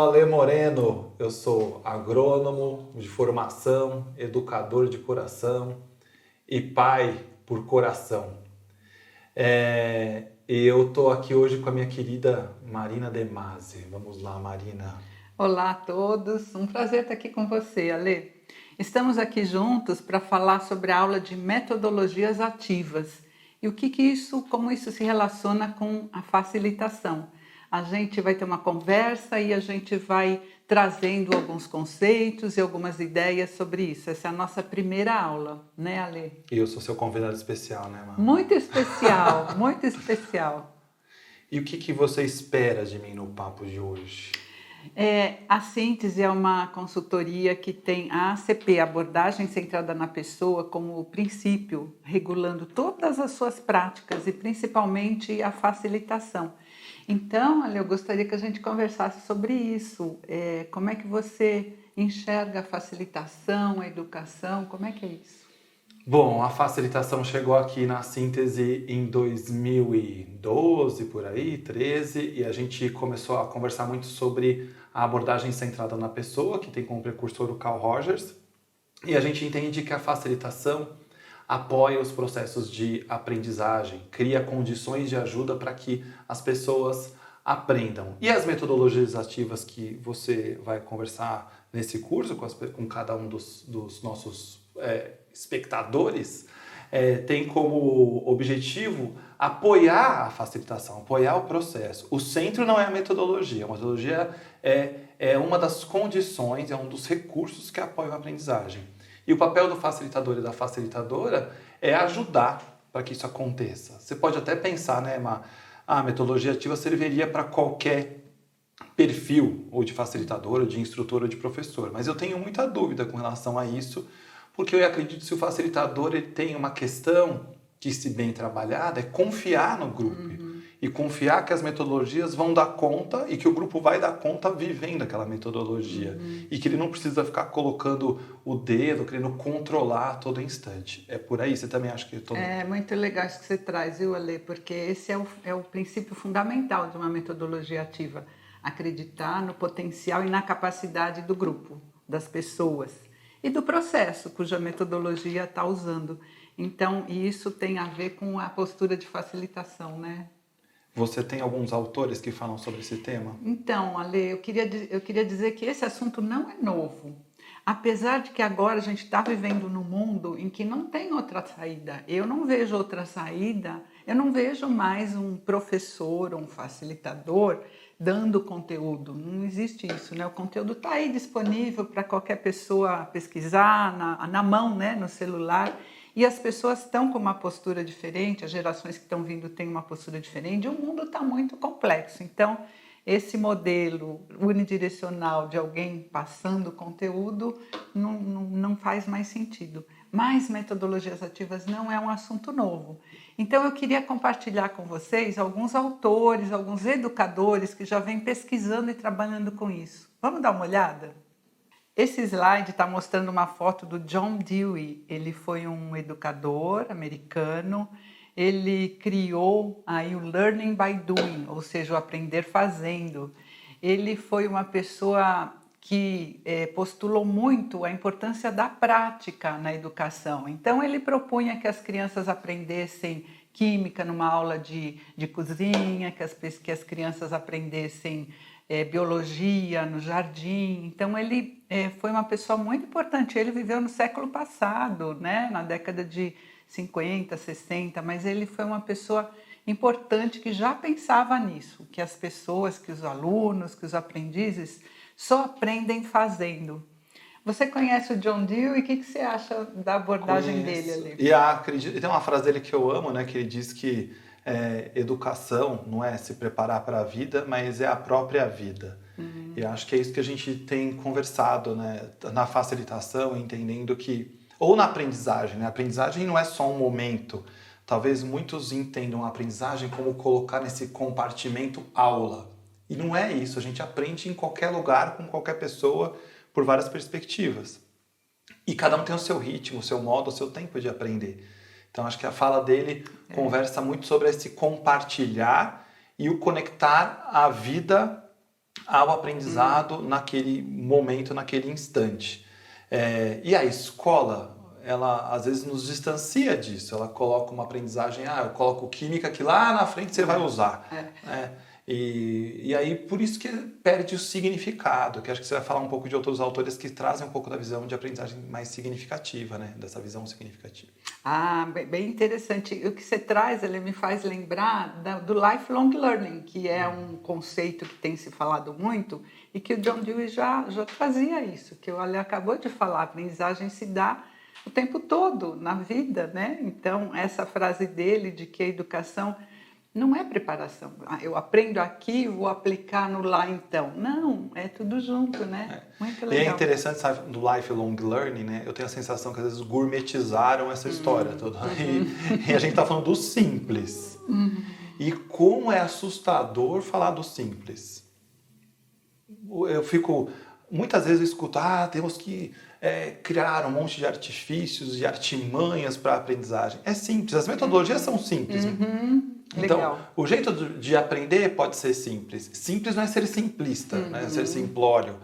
sou Ale Moreno, eu sou agrônomo de formação, educador de coração e pai por coração. E eu estou aqui hoje com a minha querida Marina De Masi. Vamos lá, Marina. Olá a todos, um prazer estar aqui com você, Ale. Estamos aqui juntos para falar sobre a aula de metodologias ativas e como isso se relaciona com a facilitação. A gente vai ter uma conversa e a gente vai trazendo alguns conceitos e algumas ideias sobre isso. Essa é a nossa primeira aula, né, Ale? E eu sou seu convidado especial, né, Marina? Muito especial, muito especial. E o que você espera de mim no papo de hoje? A Síntese é uma consultoria que tem a ACP, Abordagem Centrada na Pessoa, como princípio, regulando todas as suas práticas e principalmente a facilitação. Então, Ale, eu gostaria que a gente conversasse sobre isso. Como é que você enxerga a facilitação, a educação? Como é que é isso? Bom, a facilitação chegou aqui na Síntese em 2012, por aí, 13, e a gente começou a conversar muito sobre a abordagem centrada na pessoa, que tem como precursor o Carl Rogers, e a gente entende que a facilitação apoia os processos de aprendizagem, cria condições de ajuda para que as pessoas aprendam. E as metodologias ativas que você vai conversar nesse curso com cada um dos nossos espectadores, tem como objetivo apoiar a facilitação, apoiar o processo. O centro não é a metodologia é uma das condições, é um dos recursos que apoiam a aprendizagem. E o papel do facilitador e da facilitadora é ajudar para que isso aconteça. Você pode até pensar, né, a metodologia ativa serviria para qualquer perfil, ou de facilitador, ou de instrutor, ou de professor. Mas eu tenho muita dúvida com relação a isso, porque eu acredito que se o facilitador ele tem uma questão que, se bem trabalhada, é confiar no grupo. E confiar que as metodologias vão dar conta e que o grupo vai dar conta vivendo aquela metodologia. E que ele não precisa ficar colocando o dedo, querendo controlar a todo instante. É por aí? Você também acha que... É muito legal isso que você traz, viu, Ale? Porque esse é o princípio fundamental de uma metodologia ativa. Acreditar no potencial e na capacidade do grupo, das pessoas e do processo cuja metodologia está usando. Então, isso tem a ver com a postura de facilitação, né? Você tem alguns autores que falam sobre esse tema? Então, Ale, eu queria dizer que esse assunto não é novo. Apesar de que agora a gente está vivendo num mundo em que não tem outra saída. Eu não vejo outra saída, eu não vejo mais um professor, um facilitador dando conteúdo. Não existe isso, né? O conteúdo está aí disponível para qualquer pessoa pesquisar, na mão, né? No celular. E as pessoas estão com uma postura diferente, as gerações que estão vindo têm uma postura diferente, e o mundo está muito complexo. Então, esse modelo unidirecional de alguém passando conteúdo não faz mais sentido. Mas metodologias ativas não é um assunto novo. Então, eu queria compartilhar com vocês alguns autores, alguns educadores que já vêm pesquisando e trabalhando com isso. Vamos dar uma olhada? Esse slide está mostrando uma foto do John Dewey. Ele foi um educador americano. Ele criou aí o Learning by Doing, ou seja, o aprender fazendo. Ele foi uma pessoa que postulou muito a importância da prática na educação. Então, ele propunha que as crianças aprendessem química numa aula de cozinha, que as crianças aprendessem biologia no jardim. Então, ele foi uma pessoa muito importante. Ele viveu no século passado, né? Na década de 50, 60, mas ele foi uma pessoa importante que já pensava nisso, que as pessoas, que os alunos, que os aprendizes só aprendem fazendo. Você conhece o John Dewey? O que você acha da abordagem dele ali? E acredito, tem uma frase dele que eu amo, né? Que ele diz que educação não é se preparar para a vida, mas é a própria vida. E acho que é isso que a gente tem conversado, né? Na facilitação, entendendo que... Ou na aprendizagem, né? A aprendizagem não é só um momento. Talvez muitos entendam a aprendizagem como colocar nesse compartimento aula. E não é isso. A gente aprende em qualquer lugar, com qualquer pessoa, por várias perspectivas. E cada um tem o seu ritmo, o seu modo, o seu tempo de aprender. Então, acho que a fala dele conversa muito sobre esse compartilhar e o conectar a vida ao aprendizado naquele momento, naquele instante. E a escola, ela às vezes nos distancia disso. Ela coloca uma aprendizagem, eu coloco química que lá na frente você vai usar. E aí, por isso que perde o significado, que acho que você vai falar um pouco de outros autores que trazem um pouco da visão de aprendizagem mais significativa, né? Dessa visão significativa. Bem interessante. O que você traz, ele me faz lembrar do lifelong learning, que é um conceito que tem se falado muito e que o John Dewey já trazia isso, que ele acabou de falar, a aprendizagem se dá o tempo todo na vida, né? Então, essa frase dele de que a educação não é preparação. Eu aprendo aqui, vou aplicar no lá então. Não, é tudo junto, né? Muito legal. E é interessante, sabe, do lifelong learning, né? Eu tenho a sensação que às vezes gourmetizaram essa história toda. E a gente tá falando do simples. E como é assustador falar do simples. Muitas vezes eu escuto, temos que criar um monte de artifícios e artimanhas para a aprendizagem. É simples, as metodologias são simples. Então, Legal. o jeito de aprender pode ser simples. Simples não é ser simplista, não é ser simplório.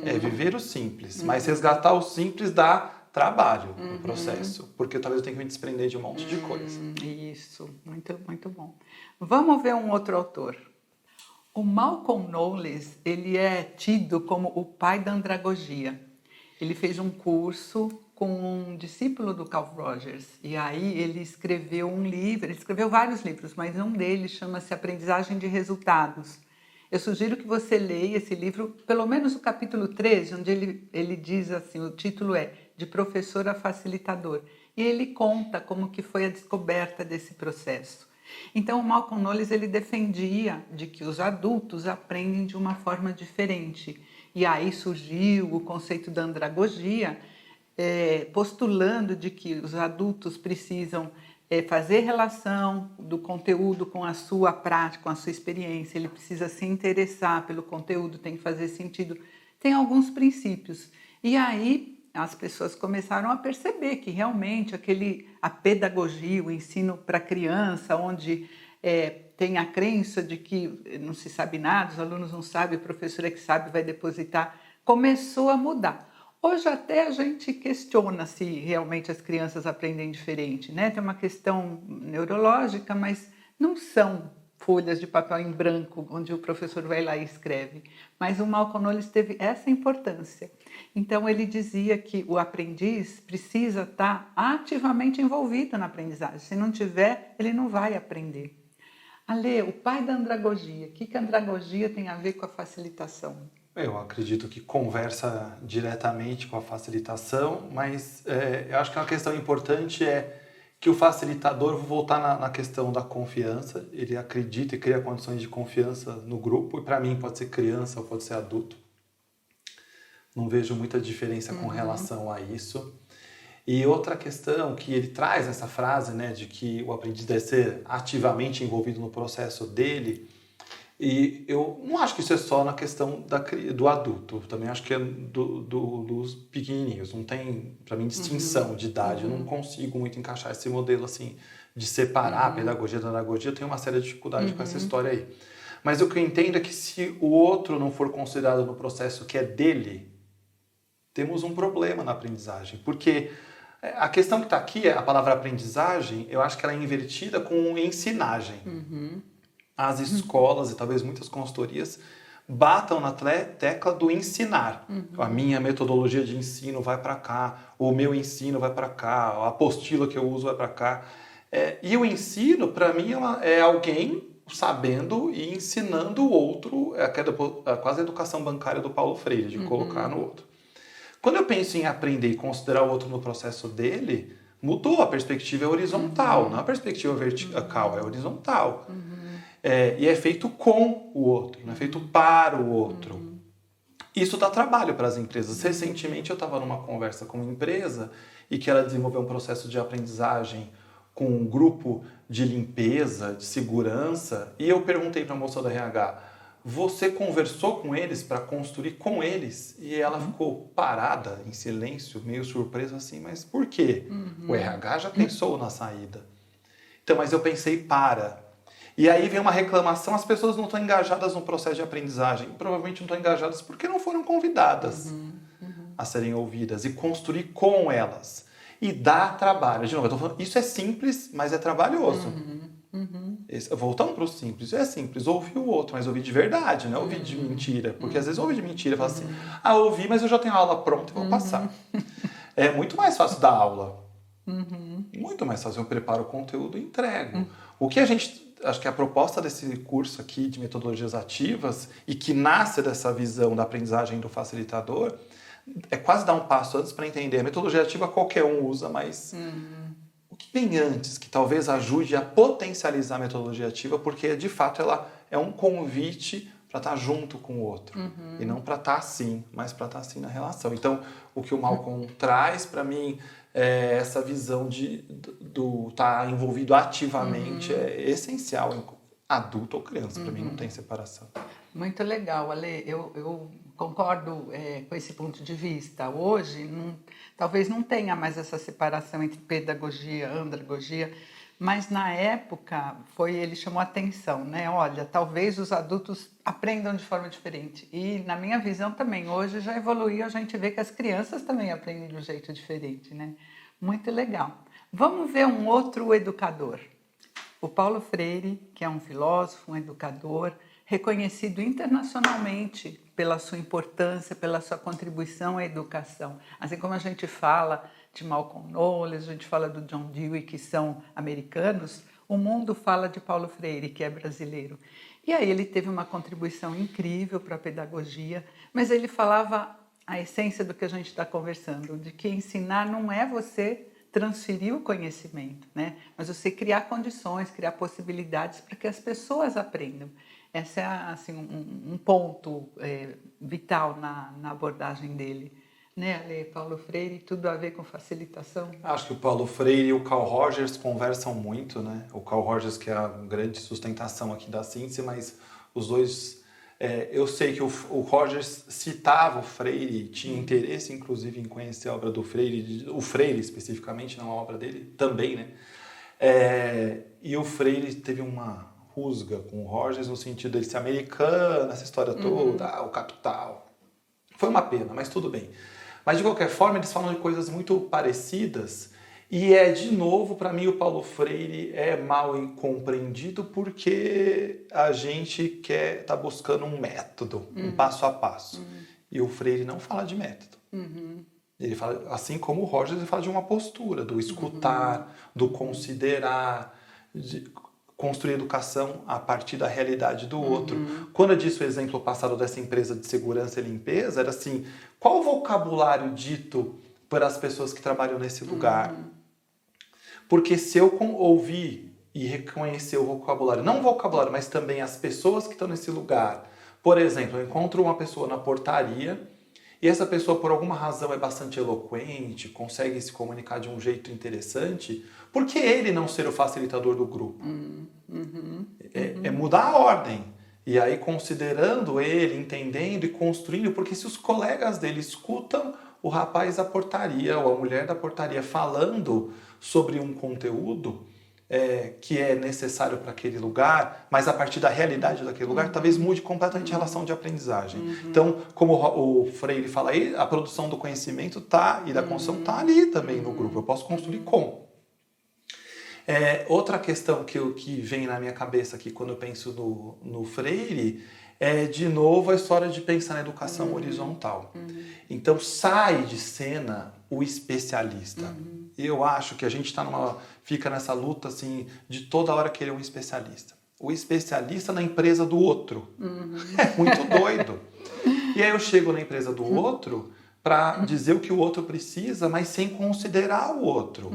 É viver o simples. Mas resgatar o simples dá trabalho no processo. Porque talvez eu tenha que me desprender de um monte de coisa. Isso, muito, muito bom. Vamos ver um outro autor. O Malcolm Knowles, ele é tido como o pai da andragogia. Ele fez um curso com um discípulo do Carl Rogers. E aí ele escreveu um livro, ele escreveu vários livros, mas um deles chama-se Aprendizagem de Resultados. Eu sugiro que você leia esse livro, pelo menos o capítulo 13, onde ele diz assim, o título é De Professor a Facilitador. E ele conta como que foi a descoberta desse processo. Então, o Malcolm Knowles, ele defendia de que os adultos aprendem de uma forma diferente. E aí surgiu o conceito da andragogia, postulando de que os adultos precisam fazer relação do conteúdo com a sua prática, com a sua experiência. Ele precisa se interessar pelo conteúdo, tem que fazer sentido. Tem alguns princípios. E aí as pessoas começaram a perceber que realmente a pedagogia, o ensino para criança, onde tem a crença de que não se sabe nada, os alunos não sabem, o professor é que sabe, vai depositar, começou a mudar. Hoje até a gente questiona se realmente as crianças aprendem diferente, né? Tem uma questão neurológica, mas não são folhas de papel em branco, onde o professor vai lá e escreve. Mas o Malcolm Knowles teve essa importância. Então, ele dizia que o aprendiz precisa estar ativamente envolvido na aprendizagem. Se não tiver, ele não vai aprender. Ale, o pai da andragogia, o que a andragogia tem a ver com a facilitação? Eu acredito que conversa diretamente com a facilitação, mas eu acho que uma questão importante é que o facilitador, vou voltar na questão da confiança, ele acredita e cria condições de confiança no grupo, e para mim pode ser criança ou pode ser adulto. Não vejo muita diferença com relação a isso. E outra questão que ele traz nessa frase, né, de que o aprendiz deve ser ativamente envolvido no processo dele, e eu não acho que isso é só na questão do adulto, também acho que é dos pequenininhos, não tem, para mim, distinção de idade, eu não consigo muito encaixar esse modelo assim, de separar a pedagogia da andragogia, eu tenho uma séria dificuldade com essa história aí. Mas o que eu entendo é que se o outro não for considerado no processo que é dele, temos um problema na aprendizagem, porque a questão que está aqui, a palavra aprendizagem, eu acho que ela é invertida com ensinagem. As escolas e talvez muitas consultorias batam na tecla do ensinar. A minha metodologia de ensino vai para cá, o meu ensino vai para cá, a apostila que eu uso vai para cá. E o ensino, para mim, é alguém sabendo e ensinando o outro, quase a educação bancária do Paulo Freire, de colocar no outro. Quando eu penso em aprender e considerar o outro no processo dele, mudou, a perspectiva é horizontal, não é a perspectiva vertical, é horizontal. E é feito com o outro, não é feito para o outro. Isso dá trabalho para as empresas. Recentemente eu estava numa conversa com uma empresa e que ela desenvolveu um processo de aprendizagem com um grupo de limpeza, de segurança, e eu perguntei para a moça da RH, você conversou com eles para construir com eles? E ela ficou parada, em silêncio, meio surpresa assim, mas por quê? O RH já pensou na saída. Então, mas eu pensei para. E aí vem uma reclamação, as pessoas não estão engajadas no processo de aprendizagem. Provavelmente não estão engajadas porque não foram convidadas a serem ouvidas e construir com elas. E dá trabalho. De novo, eu tô falando, isso é simples, mas é trabalhoso. Voltando para o simples, é simples, ouvir o outro, mas ouvir de verdade, não é ouvir de mentira. Porque às vezes ouvir de mentira, fala assim, ouvi, mas eu já tenho a aula pronta e vou passar. É muito mais fácil dar aula. Muito mais fácil, eu preparo o conteúdo e entrego. O que a gente, acho que a proposta desse curso aqui de metodologias ativas e que nasce dessa visão da aprendizagem do facilitador é quase dar um passo antes para entender. A metodologia ativa qualquer um usa, mas o que vem antes, que talvez ajude a potencializar a metodologia ativa, porque de fato ela é um convite para estar junto com o outro. E não para estar assim, mas para estar assim na relação. Então, o que o Malcolm traz para mim é essa visão do estar envolvido ativamente é essencial. Adulto ou criança, para mim não tem separação. Muito legal, Ale. Eu concordo com esse ponto de vista. Hoje, talvez não tenha mais essa separação entre pedagogia, andragogia, mas na época ele chamou atenção, né? Olha, talvez os adultos aprendam de forma diferente. E na minha visão também, hoje já evoluiu, a gente vê que as crianças também aprendem de um jeito diferente, né? Muito legal. Vamos ver um outro educador. O Paulo Freire, que é um filósofo, um educador, reconhecido internacionalmente pela sua importância, pela sua contribuição à educação. Assim como a gente fala de Malcolm Knowles, a gente fala do John Dewey, que são americanos, o mundo fala de Paulo Freire, que é brasileiro. E aí ele teve uma contribuição incrível para a pedagogia, mas ele falava a essência do que a gente está conversando, de que ensinar não é você transferir o conhecimento, né? Mas você criar condições, criar possibilidades para que as pessoas aprendam. Esse é assim, um ponto vital na abordagem dele. Né, Ale? Paulo Freire, tudo a ver com facilitação? Acho que o Paulo Freire e o Carl Rogers conversam muito, né? O Carl Rogers, que é a grande sustentação aqui da síntese, mas os dois... eu sei que o Rogers citava o Freire, tinha interesse, inclusive, em conhecer a obra do Freire, o Freire especificamente, não a obra dele, também, né? E o Freire teve uma rusga com o Rogers no sentido dele ser americano, essa história toda, o capital. Foi uma pena, mas tudo bem. Mas, de qualquer forma, eles falam de coisas muito parecidas e de novo, para mim, o Paulo Freire é mal compreendido porque a gente tá buscando um método, um passo a passo. E o Freire não fala de método. Ele fala, assim como o Rogers, ele fala de uma postura, do escutar, do considerar, de construir educação a partir da realidade do outro. Quando eu disse o exemplo passado dessa empresa de segurança e limpeza, era assim, qual o vocabulário dito para as pessoas que trabalham nesse lugar? Porque se eu ouvir e reconhecer o vocabulário, não o vocabulário, mas também as pessoas que estão nesse lugar. Por exemplo, eu encontro uma pessoa na portaria e essa pessoa, por alguma razão, é bastante eloquente, consegue se comunicar de um jeito interessante, por que ele não ser o facilitador do grupo? É mudar a ordem. E aí, considerando ele, entendendo e construindo, porque se os colegas dele escutam o rapaz da portaria ou a mulher da portaria falando sobre um conteúdo que é necessário para aquele lugar, mas a partir da realidade daquele lugar, talvez mude completamente a relação de aprendizagem. Então, como o Freire fala aí, a produção do conhecimento e da construção está ali também no grupo. Eu posso construir com. Outra questão que vem na minha cabeça aqui quando eu penso no Freire é, de novo, a história de pensar na educação horizontal. Então, sai de cena o especialista. Eu acho que a gente fica nessa luta assim, de toda hora querer um especialista. O especialista na empresa do outro. É muito doido. E aí eu chego na empresa do outro para dizer o que o outro precisa, mas sem considerar o outro.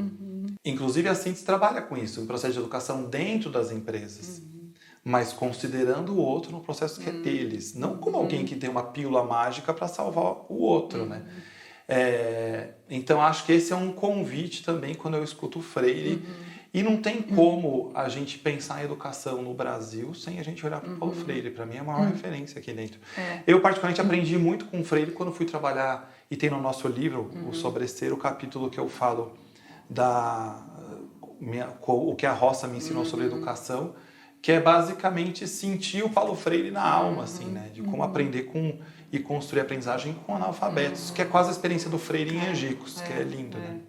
Inclusive, a síntese trabalha com isso, um processo de educação dentro das empresas. Mas considerando o outro no processo que é deles. Não como alguém que tem uma pílula mágica para salvar o outro, né? Então, acho que esse é um convite também quando eu escuto o Freire. E não tem como a gente pensar em educação no Brasil sem a gente olhar para o Paulo Freire. Para mim é a maior referência aqui dentro. Eu, particularmente, aprendi muito com o Freire quando fui trabalhar, e tem no nosso livro, o Sobrecer, o capítulo que eu falo o que a roça me ensinou sobre educação. que é basicamente sentir o Paulo Freire na alma, assim, né? De como aprender e construir aprendizagem com analfabetos, que é quase a experiência do Freire em Angicos, que é lindo, né?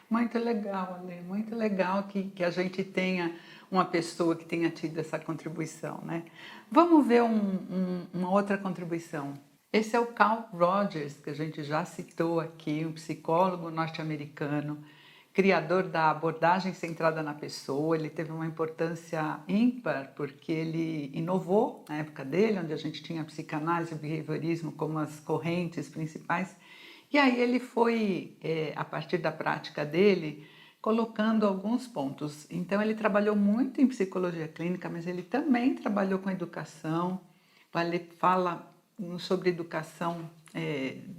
Muito legal, Ale, muito legal que a gente tenha uma pessoa que tenha tido essa contribuição, né? Vamos ver uma outra contribuição. Esse é o Carl Rogers, que a gente já citou aqui, um psicólogo norte-americano, criador da abordagem centrada na pessoa. Ele teve uma importância ímpar porque ele inovou na época dele, onde a gente tinha a psicanálise e o behaviorismo como as correntes principais. E aí ele foi, a partir da prática dele, colocando alguns pontos. Então ele trabalhou muito em psicologia clínica, mas ele também trabalhou com educação. Ele fala sobre educação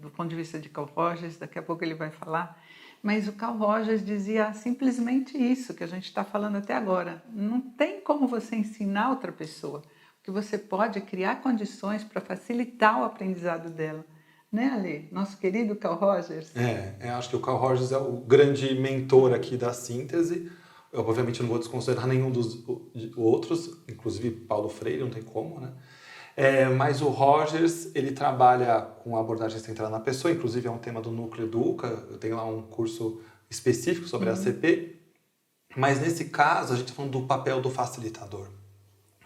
do ponto de vista de Carl Rogers, daqui a pouco ele vai falar. Mas o Carl Rogers dizia simplesmente isso que a gente está falando até agora. Não tem como você ensinar outra pessoa, porque você pode criar condições para facilitar o aprendizado dela. Né, Ale? Nosso querido Carl Rogers. Eu acho que o Carl Rogers é o grande mentor aqui da síntese. Eu, obviamente, não vou desconsiderar nenhum dos outros, inclusive Paulo Freire, não tem como, né? Mas o Rogers, ele trabalha com a abordagem centrada na pessoa, inclusive é um tema do Núcleo Educa, eu tenho lá um curso específico sobre a ACP, mas nesse caso a gente está falando do papel do facilitador,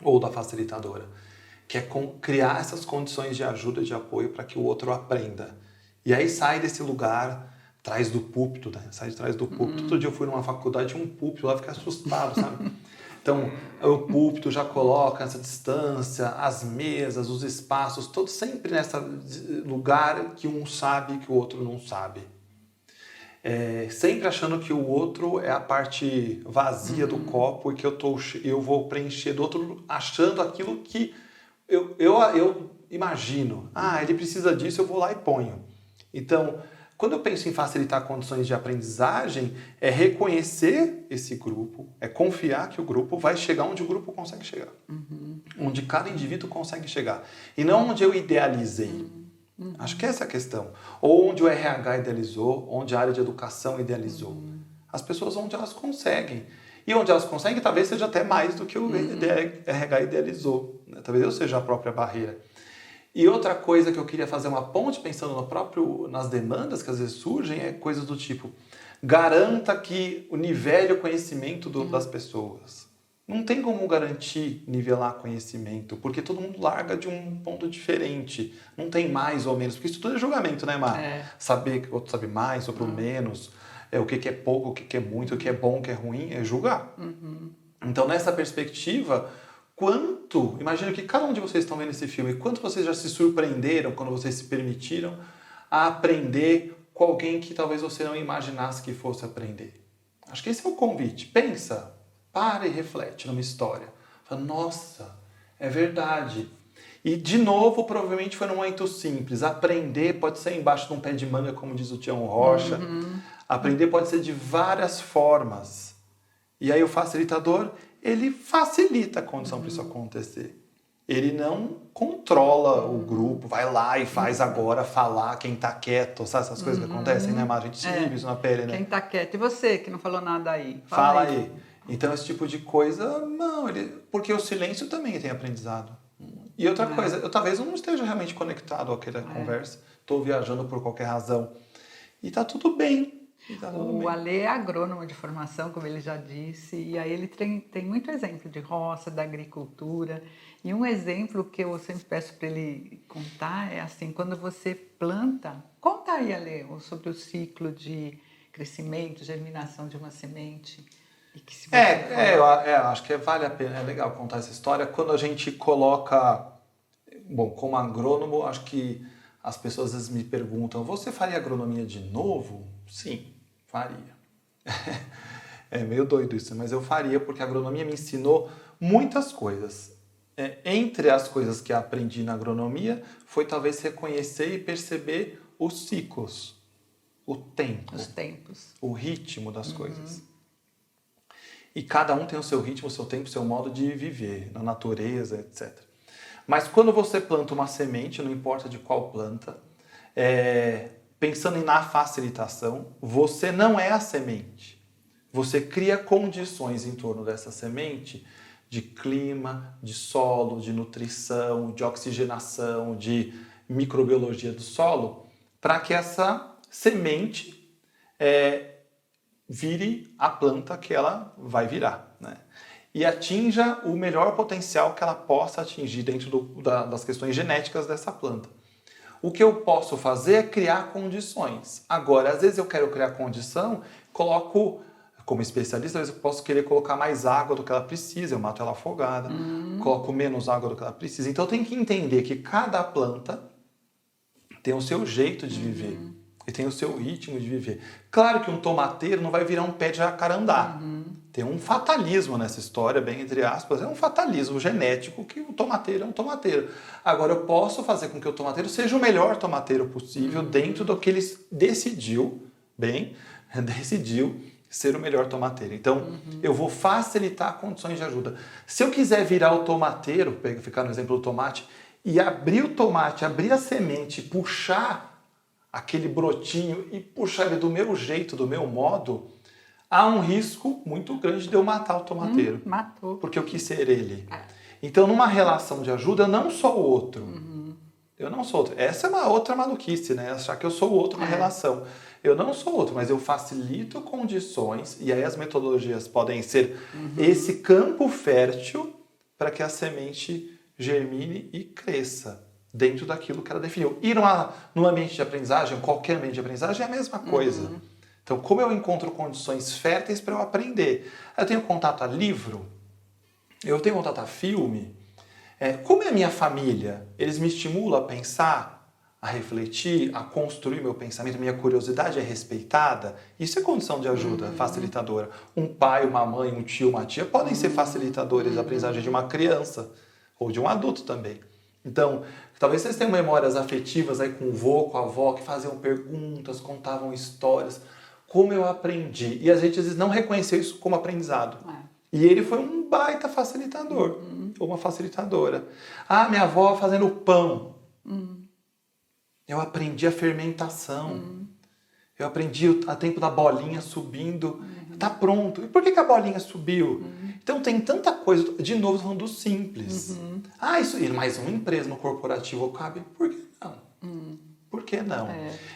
ou da facilitadora, que é criar essas condições de ajuda e de apoio para que o outro aprenda. E aí sai desse lugar, atrás do púlpito, né? Sai de trás do púlpito. Outro dia eu fui numa faculdade, tinha um púlpito lá, eu fiquei assustado, sabe? Então, o púlpito já coloca essa distância, as mesas, os espaços, todos sempre nesse lugar que um sabe que o outro não sabe. Sempre achando que o outro é a parte vazia do copo e que eu vou preencher do outro, achando aquilo que eu imagino. Ele precisa disso, eu vou lá e ponho. Então, quando eu penso em facilitar condições de aprendizagem, é reconhecer esse grupo, é confiar que o grupo vai chegar onde o grupo consegue chegar. Onde cada indivíduo consegue chegar. E não onde eu idealizei. Acho que essa é a questão. Ou onde o RH idealizou, onde a área de educação idealizou. As pessoas onde elas conseguem. E onde elas conseguem, talvez seja até mais do que o RH idealizou. Né? Talvez eu seja a própria barreira. E outra coisa que eu queria fazer uma ponte, pensando nas demandas que às vezes surgem, é coisas do tipo, garanta que nivele o conhecimento das pessoas. Não tem como garantir nivelar conhecimento, porque todo mundo larga de um ponto diferente. Não tem mais ou menos, porque isso tudo é julgamento, né, Mar? Saber que o outro sabe mais, outro menos, o que é pouco, o que é muito, o que é bom, o que é ruim, é julgar. Então, nessa perspectiva, imagina que cada um de vocês estão vendo esse filme, quanto vocês já se surpreenderam quando vocês se permitiram a aprender com alguém que talvez você não imaginasse que fosse aprender. Acho que esse é o convite. Pensa, para e reflete numa história. Fala, nossa, é verdade. E, de novo, provavelmente foi num momento simples. Aprender pode ser embaixo de um pé de manga, como diz o Tião Rocha. Aprender pode ser de várias formas. E aí o facilitador, ele facilita a condição para isso acontecer. Ele não controla o grupo, vai lá e faz agora falar quem tá quieto, sabe essas coisas que acontecem, né, Mar? A gente vive isso na pele, né? Quem tá quieto. E você que não falou nada aí? Fala aí. Então, esse tipo de coisa, não, porque o silêncio também tem aprendizado. E outra coisa, eu talvez não esteja realmente conectado àquela conversa, estou viajando por qualquer razão. E tá tudo bem. O Ale é agrônomo de formação, como ele já disse, e aí ele tem muito exemplo de roça, da agricultura. E um exemplo que eu sempre peço para ele contar é assim, quando você planta, conta aí, Ale, sobre o ciclo de crescimento, germinação de uma semente. E que se eu acho que vale a pena, é legal contar essa história. Quando a gente coloca, como agrônomo, acho que as pessoas às vezes me perguntam, você faria agronomia de novo? Sim, faria. É meio doido isso, mas eu faria porque a agronomia me ensinou muitas coisas. Entre as coisas que aprendi na agronomia foi talvez reconhecer e perceber os ciclos, o tempo, os tempos, o ritmo das coisas. E cada um tem o seu ritmo, o seu tempo, o seu modo de viver, na natureza, etc. Mas quando você planta uma semente, não importa de qual planta, pensando na facilitação, você não é a semente. Você cria condições em torno dessa semente de clima, de solo, de nutrição, de oxigenação, de microbiologia do solo, para que essa semente vire a planta que ela vai virar, né? E atinja o melhor potencial que ela possa atingir dentro das questões genéticas dessa planta. O que eu posso fazer é criar condições. Agora, às vezes eu quero criar condição, coloco, como especialista, às vezes eu posso querer colocar mais água do que ela precisa, eu mato ela afogada, coloco menos água do que ela precisa. Então eu tenho que entender que cada planta tem o seu jeito de viver e tem o seu ritmo de viver. Claro que um tomateiro não vai virar um pé de jacarandá. Tem um fatalismo nessa história, bem entre aspas, é um fatalismo genético que o tomateiro é um tomateiro. Agora, eu posso fazer com que o tomateiro seja o melhor tomateiro possível dentro do que ele decidiu ser o melhor tomateiro. Então, eu vou facilitar condições de ajuda. Se eu quiser virar o tomateiro, ficar no exemplo do tomate, e abrir o tomate, abrir a semente, puxar aquele brotinho e puxar ele do meu jeito, do meu modo, há um risco muito grande de eu matar o tomateiro. Matou. Porque eu quis ser ele. Então, numa relação de ajuda, eu não sou o outro. Eu não sou outro. Essa é uma outra maluquice, né? Achar que eu sou o outro na relação. Eu não sou outro, mas eu facilito condições, e aí as metodologias podem ser esse campo fértil para que a semente germine e cresça dentro daquilo que ela definiu. E num ambiente de aprendizagem, qualquer ambiente de aprendizagem, é a mesma coisa. Então, como eu encontro condições férteis para eu aprender? Eu tenho contato a livro, eu tenho contato a filme. Como é a minha família? Eles me estimulam a pensar, a refletir, a construir meu pensamento, minha curiosidade é respeitada? Isso é condição de ajuda facilitadora. Um pai, uma mãe, um tio, uma tia podem ser facilitadores da aprendizagem de uma criança ou de um adulto também. Então, talvez vocês tenham memórias afetivas aí com o vô, com a avó, que faziam perguntas, contavam histórias. Como eu aprendi. E a gente às vezes não reconheceu isso como aprendizado. E ele foi um baita facilitador, ou uma facilitadora. Ah, minha avó fazendo pão. Eu aprendi a fermentação. Eu aprendi a tempo da bolinha subindo. Tá pronto. E por que a bolinha subiu? Então tem tanta coisa. De novo, falando do simples. Isso, mas uma empresa no corporativo cabe? Por que não? Por que não?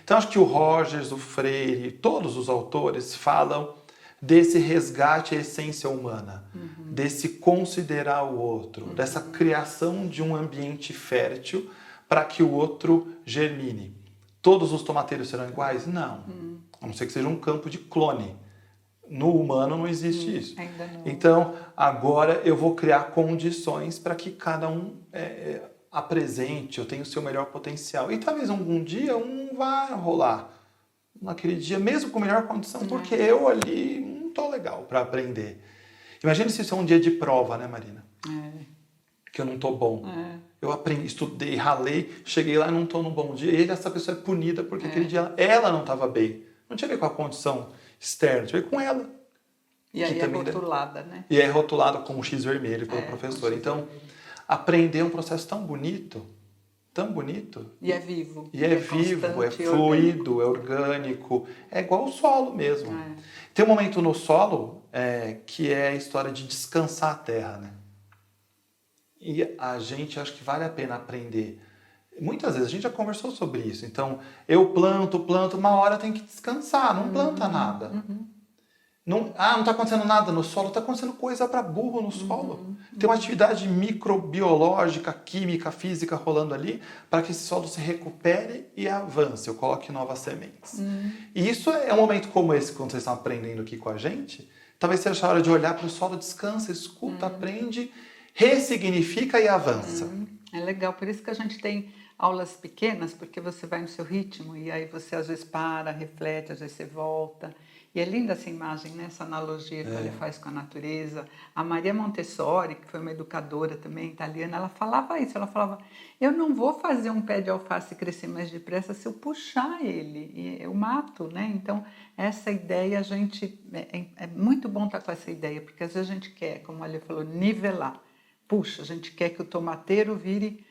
Então acho que o Rogers, o Freire, todos os autores falam desse resgate à essência humana, desse considerar o outro, dessa criação de um ambiente fértil para que o outro germine. Todos os tomateiros serão iguais? Não. A não ser que seja um campo de clone. No humano não existe isso. Ainda não. Então, agora eu vou criar condições para que cada um apresente, eu tenho o seu melhor potencial. E talvez algum dia um vai rolar naquele dia, mesmo com melhor condição, porque eu ali não estou legal para aprender. Imagina se isso é um dia de prova, né, Marina? Que eu não estou bom. Eu aprendi, estudei, ralei, cheguei lá e não estou num bom dia. E essa pessoa é punida porque aquele dia ela não estava bem. Não tinha a ver com a condição externa, tinha a ver com ela. E aí é rotulada, né? E é rotulada com um X vermelho pelo professor. Então, aprender é um processo tão bonito. E é vivo. E é vivo, é fluido, é orgânico. É igual o solo mesmo. Tem um momento no solo que é a história de descansar a terra, né? E a gente, acho que vale a pena aprender. Muitas vezes a gente já conversou sobre isso. Então, eu planto, uma hora tem que descansar, não planta nada. Não está acontecendo nada no solo, está acontecendo coisa para burro no solo. Tem uma atividade microbiológica, química, física rolando ali para que esse solo se recupere e avance, eu coloque novas sementes. E isso é um momento como esse, quando vocês estão aprendendo aqui com a gente, talvez seja a hora de olhar para o solo, descansa, escuta, aprende, ressignifica e avança. É legal, por isso que a gente tem aulas pequenas, porque você vai no seu ritmo e aí você às vezes para, reflete, às vezes você volta. E é linda essa imagem, né? Essa analogia que ele faz com a natureza. A Maria Montessori, que foi uma educadora também italiana, ela falava isso, ela falava, eu não vou fazer um pé de alface crescer mais depressa se eu puxar ele, e eu mato, né? Então, essa ideia, a gente, é muito bom estar com essa ideia, porque às vezes a gente quer, como a Ale falou, nivelar. Puxa, a gente quer que o tomateiro vire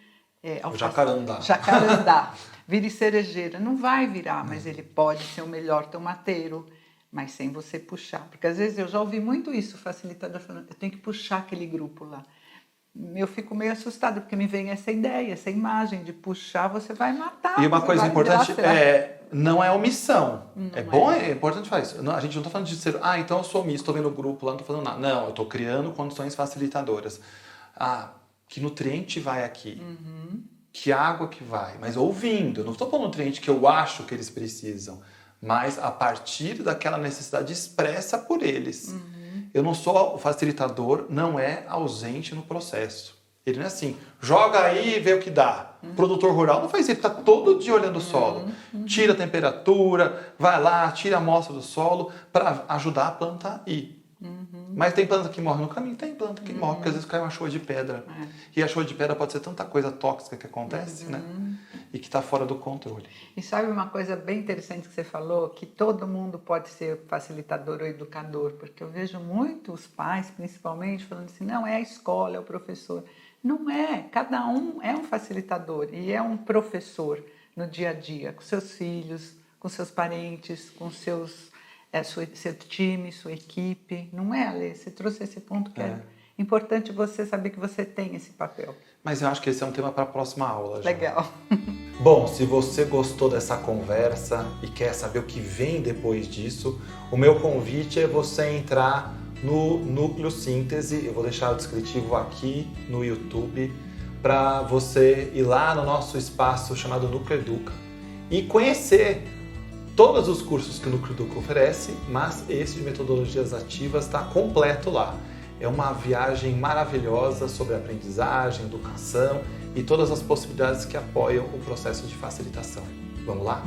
jacarandá, vire cerejeira. Não vai virar, mas ele pode ser o melhor tomateiro. mas sem você puxar. Porque às vezes eu já ouvi muito isso, o facilitador falando, eu tenho que puxar aquele grupo lá. Eu fico meio assustada, porque me vem essa ideia, essa imagem de puxar, você vai matar. E uma coisa importante não é omissão. É importante fazer isso. A gente não está falando de ser, então eu sou omisso, estou vendo o grupo lá, não estou fazendo nada. Não, eu estou criando condições facilitadoras. Que nutriente vai aqui? Que água que vai? Mas ouvindo, eu não estou falando nutriente que eu acho que eles precisam, mas a partir daquela necessidade expressa por eles. Eu não sou o facilitador, não é ausente no processo. Ele não é assim, joga aí e vê o que dá. O produtor rural não faz isso, ele está todo dia olhando o solo. Tira a temperatura, vai lá, tira a amostra do solo para ajudar a planta a ir. Mas tem planta que morre no caminho? Tem planta que morre, porque às vezes cai uma chuva de pedra. E a chuva de pedra pode ser tanta coisa tóxica que acontece, né? E que está fora do controle. E sabe uma coisa bem interessante que você falou? Que todo mundo pode ser facilitador ou educador, porque eu vejo muitos pais, principalmente, falando assim, não, é a escola, é o professor. Não é, cada um é um facilitador e é um professor no dia a dia, com seus filhos, com seus parentes, com seu time, sua equipe. Não é, Ale? Você trouxe esse ponto que é importante você saber que você tem esse papel. Mas eu acho que esse é um tema para a próxima aula. Já. Legal. Bom, se você gostou dessa conversa e quer saber o que vem depois disso, o meu convite é você entrar no Núcleo Síntese. Eu vou deixar o descritivo aqui no YouTube para você ir lá no nosso espaço chamado Núcleo Educa e conhecer todos os cursos que o Núcleo Educa oferece, mas esse de metodologias ativas está completo lá. É uma viagem maravilhosa sobre aprendizagem, educação e todas as possibilidades que apoiam o processo de facilitação. Vamos lá?